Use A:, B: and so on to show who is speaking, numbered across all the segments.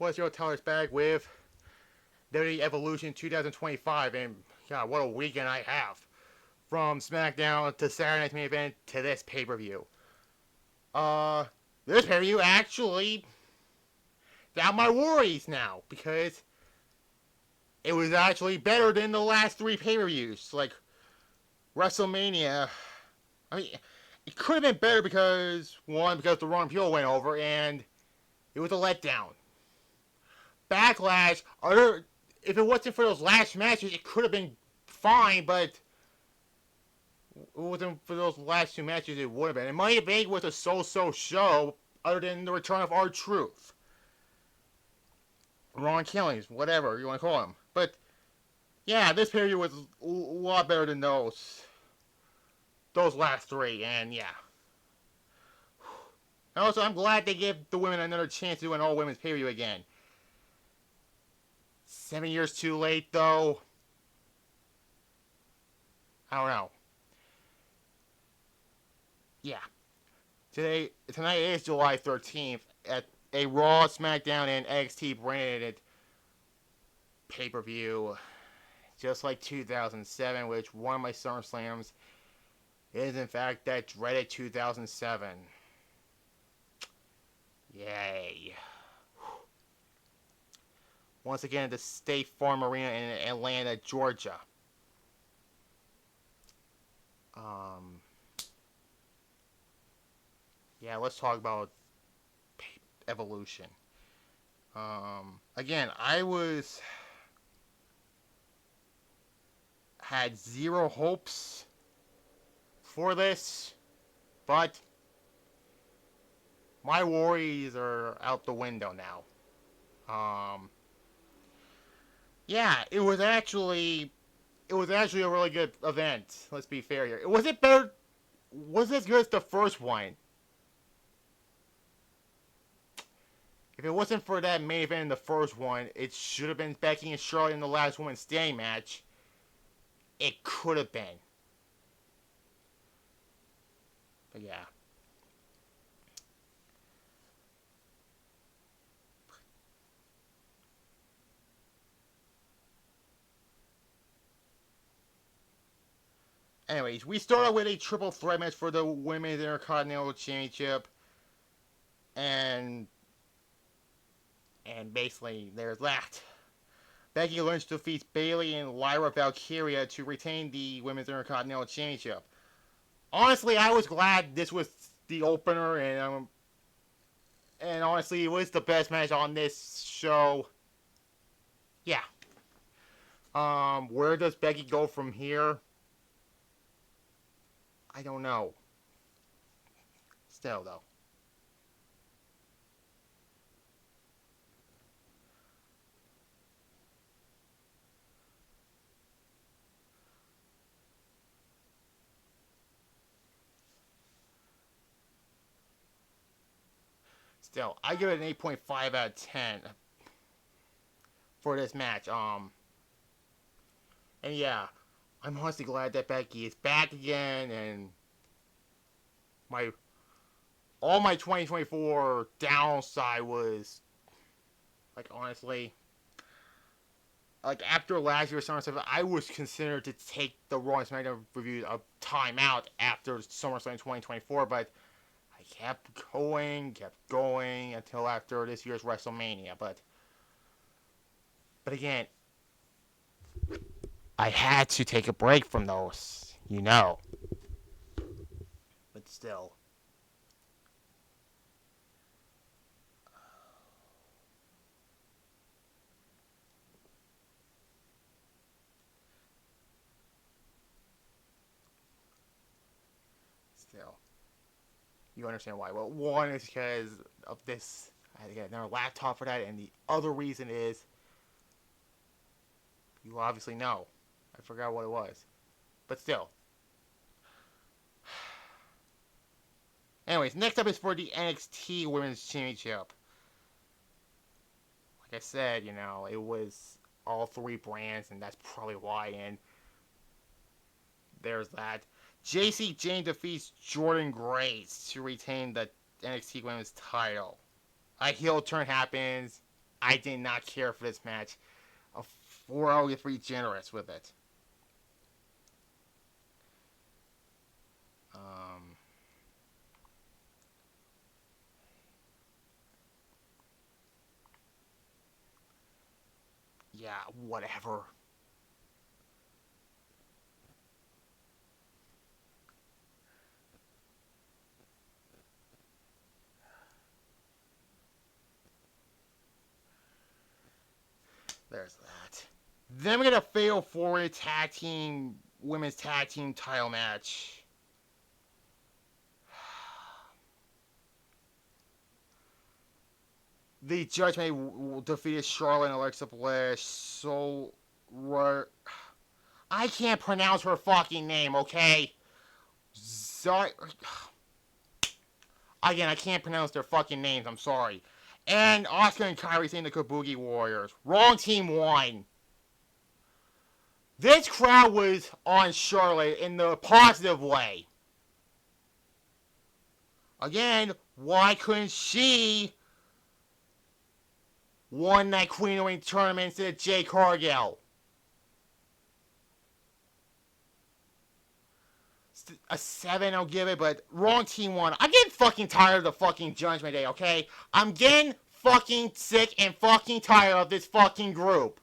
A: was your Tyler's back with WWE Evolution 2025, and God, what a weekend I have. From SmackDown to Saturday Night's main event to this pay-per-view. Uh, this pay-per-view actually got my worries now, because it was actually better than the last three pay-per-views. Like, WrestleMania, I mean, it could have been better because, one, because the wrong people went over, and it was a letdown. Backlash, if it wasn't for those last matches, it could have been fine, but if it wasn't for those last two matches, it would have been. And Money in the Bank was a so-so show, other than the return of R-Truth. Ron Killings, whatever you want to call him. But, yeah, this period was a lot better than those last three, and yeah. And also, I'm glad they gave the women another chance to do an all-women's pay-per-view again. 7 years too late, though. I don't know. Yeah. Tonight is July 13th at a Raw, SmackDown, and NXT branded pay-per-view. Just like 2007, which one of my SummerSlams is in fact that dreaded 2007. Yay. Once again at the State Farm Arena in Atlanta, Georgia. Yeah, let's talk about Evolution. Again, I had zero hopes for this, but my worries are out the window now. Yeah, it was actually a really good event. Let's be fair here. Was it better? Was it as good as the first one? If it wasn't for that main event in the first one, it should have been Becky and Charlotte in the last woman standing match. It could have been. But yeah. Anyways, we started with a triple threat match for the Women's Intercontinental Championship. And basically, there's that. Becky Lynch defeats Bayley and Lyra Valkyria to retain the Women's Intercontinental Championship. Honestly, I was glad this was the opener, and honestly, it was the best match on this show. Yeah. Where does Becky go from here? I don't know. Still, though. Still, I give it an 8.5 out of 10 for this match. And yeah, I'm honestly glad that Becky is back again, and all my 2024 downside was, like, honestly, like, after last year's SummerSlam, I was considered to take the Raw and SmackDown review of time out after SummerSlam 2024, but I kept going until after this year's WrestleMania. But again, I had to take a break from those, But still. You understand why. Well, one is because of this. I had to get another laptop for that, and the other reason is, you obviously know. I forgot what it was. But still. Anyways, next up is for the NXT Women's Championship. Like I said, it was all three brands, and that's probably why, and there's that. JC Jane defeats Jordan Grace to retain the NXT Women's title. A heel turn happens. I did not care for this match. I'll get pretty generous with it. Yeah, whatever. There's that. Then we get a fatal forward women's tag team title match. The Judgment defeated Charlotte and Alexa Bliss. I can't pronounce her fucking name, okay? Again, I can't pronounce their fucking names, I'm sorry. And Asuka and Kairi saying the Kabuki Warriors. Wrong team won. This crowd was on Charlotte in the positive way. Again, why couldn't she won that Queen of the Ring tournament instead of Jade Cargill? A 7, I'll give it, but wrong team won. I'm getting fucking tired of the fucking Judgment Day, okay? I'm getting fucking sick and fucking tired of this fucking group.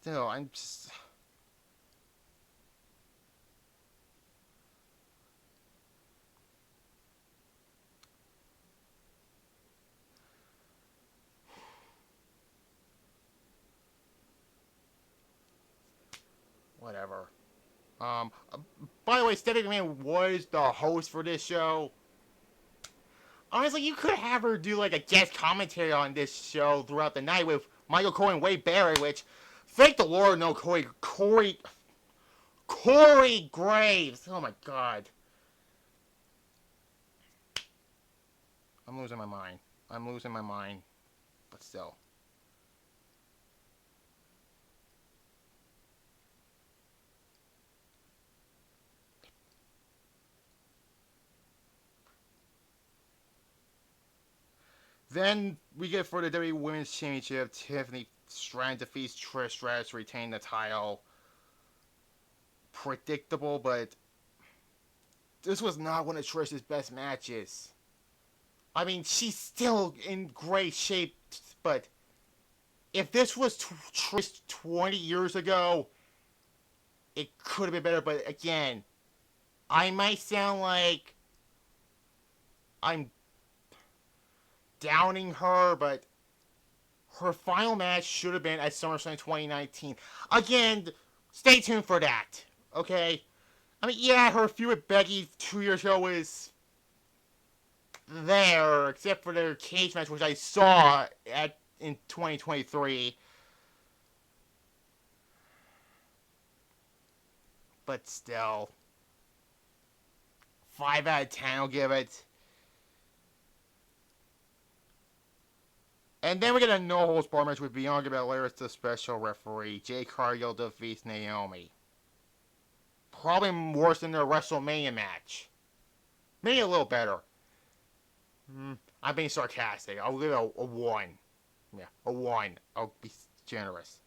A: Still, I'm just... Whatever. By the way, Stephanie McMahon was the host for this show. Honestly, you could have her do like a guest commentary on this show throughout the night with Michael Cole and Wade Barrett, which, thank the Lord, no Corey Graves. Oh my God. I'm losing my mind. But still. Then we get for the WWE Women's Championship, Tiffany Stratton defeats Trish Stratus to retain the title. Predictable, but this was not one of Trish's best matches. I mean, she's still in great shape, but if this was Trish 20 years ago, it could have been better. But again, I might sound like I'm downing her, but her final match should have been at SummerSlam 2019. Again, stay tuned for that, okay? I mean, yeah, her feud with Becky 2 years ago was there, except for their cage match, which I saw in 2023. But still, 5 out of 10 I'll give it. And then we get a no-holds-barred match with Bianca Belair as the special referee. Jade Cargill defeats Naomi. Probably worse than their WrestleMania match. Maybe a little better. I'm being sarcastic. I'll give it a 1. Yeah, a 1. I'll be generous.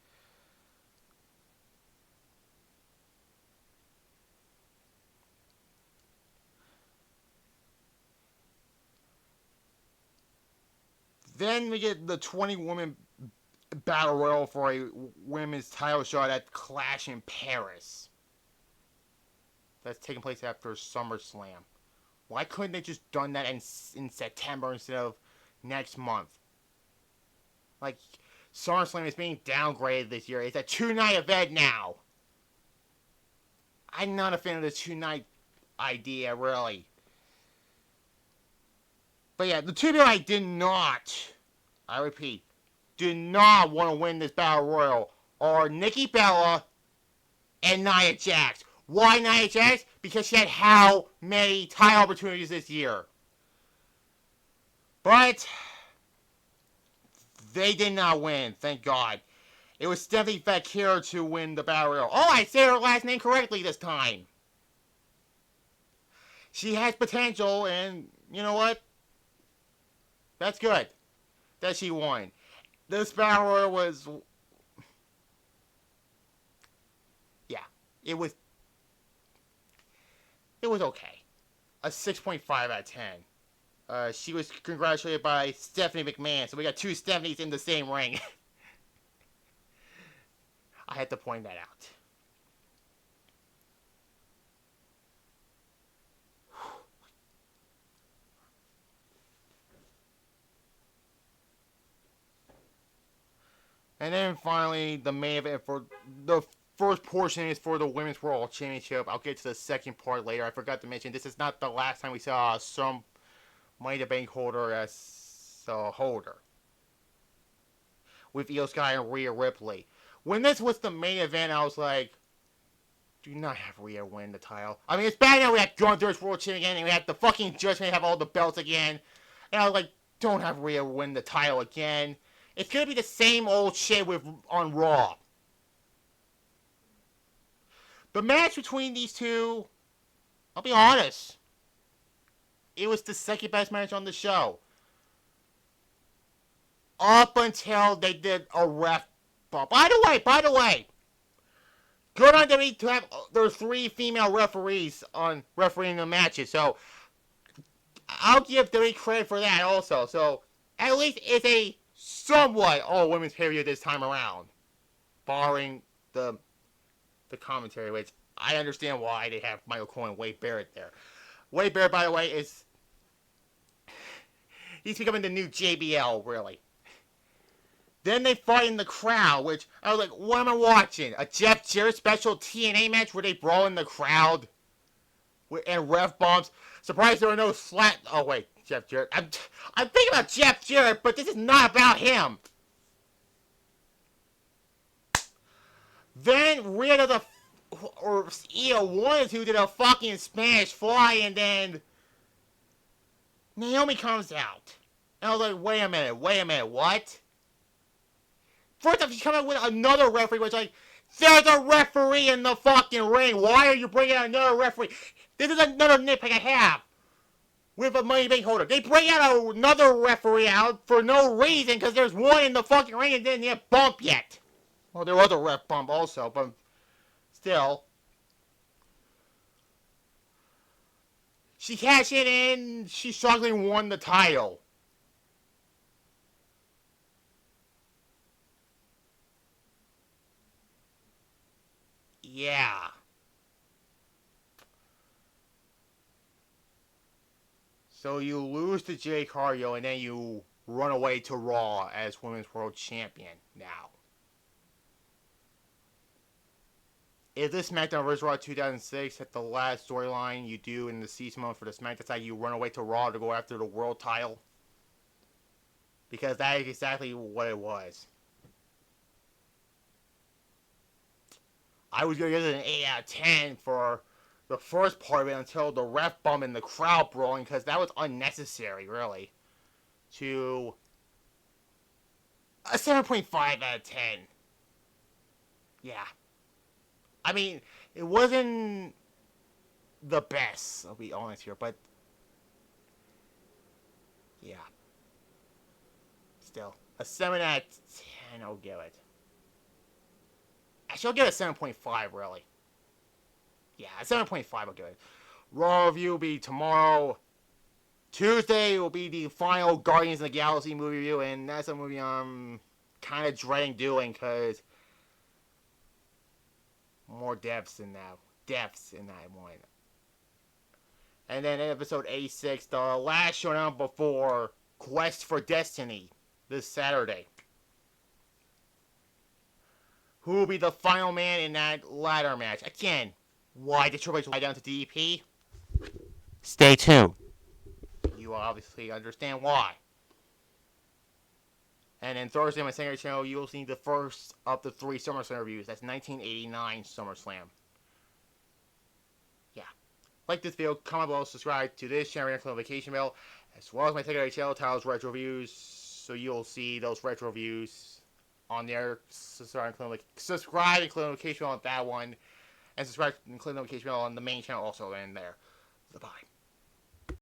A: Then we get the 20-woman battle royal for a women's title shot at Clash in Paris. That's taking place after SummerSlam. Why couldn't they just done that in September instead of next month? Like, SummerSlam is being downgraded this year. It's a 2-night event now. I'm not a fan of the 2-night idea, really. But yeah, the two people I did not, I repeat, did not want to win this Battle Royal are Nikki Bella and Nia Jax. Why Nia Jax? because she had how many title opportunities this year. But they did not win, thank God. It was Stephanie Fakir to win the Battle Royal. Oh, I said her last name correctly this time. She has potential, and you know what? That's good that she won. This Battle Royal was... yeah, it was okay. A 6.5 out of 10. She was congratulated by Stephanie McMahon, so we got two Stephanies in the same ring. I had to point that out. And then finally, the main event for the first portion is for the Women's World Championship. I'll get to the second part later. I forgot to mention, this is not the last time we saw some Money in the Bank holder as a holder. With Io Sky and Rhea Ripley. When this was the main event, I was like, do not have Rhea win the title. I mean, it's bad now we have Gunther's World Champion, and we have the fucking Judgment have all the belts again. And I was like, don't have Rhea win the title again. It's gonna be the same old shit on Raw. The match between these two, I'll be honest, it was the second best match on the show. Up until they did a ref bump. By the way, good on WWE to have their 3 female referees on refereeing the matches. So I'll give WWE credit for that also. So at least it's a somewhat all-women's pay-per-view this time around. Barring the commentary, which I understand why they have Michael Cole and Wade Barrett there. Wade Barrett, by the way, he's becoming the new JBL, really. Then they fight in the crowd, which I was like, what am I watching? A Jeff Jarrett special TNA match where they brawl in the crowd and ref bombs? Surprised there were no slap. Oh wait, Jeff Jarrett. I'm thinking about Jeff Jarrett, but this is not about him. Then Rhea did or Io wanted to did a fucking Spanish fly, and then Naomi comes out. And I was like, wait a minute, what? First off, she's coming out with another referee, which like, there's a referee in the fucking ring. Why are you bringing out another referee? This is another nitpick I have with a Money in the Bank holder. They bring out another referee out for no reason because there's one in the fucking ring and didn't get bumped yet. Well, there was a ref bump also, but still. She cashed it in, she shockingly won the title. Yeah. So you lose to Jay Cargill and then you run away to Raw as Women's World Champion now. Is this SmackDown vs. Raw 2006 at the last storyline you do in the season mode for the SmackDown side, you run away to Raw to go after the world title? Because that is exactly what it was. I was going to give it an 8 out of 10 for the first part of it until the ref bump and the crowd brawling, because that was unnecessary, really. To a 7.5 out of 10. Yeah. I mean, it wasn't the best, I'll be honest here, but yeah. Still, a 7 out of 10 I'll give it. Actually, I'll give it a 7.5, really. Yeah, a 7.5 I'll give it. Raw review will be tomorrow. Tuesday will be the final Guardians of the Galaxy movie review, and that's a movie I'm kind of dreading doing, because more depths in that one. And then episode 86, the last showdown before Quest for Destiny, this Saturday. Who will be the final man in that ladder match? Again, why did Triple H lie down to DDP? Stay tuned. You obviously understand why. And then Thursday on my secondary channel, you will see the first of the 3 SummerSlam reviews. That's 1989 SummerSlam. Yeah. Like this video, comment below, subscribe to this channel, and click the notification bell, as well as my secondary channel titles retro reviews, so you'll see those retro reviews on there. Subscribe and click the notification bell on that one, and subscribe and click the notification bell on the main channel also in there. Bye.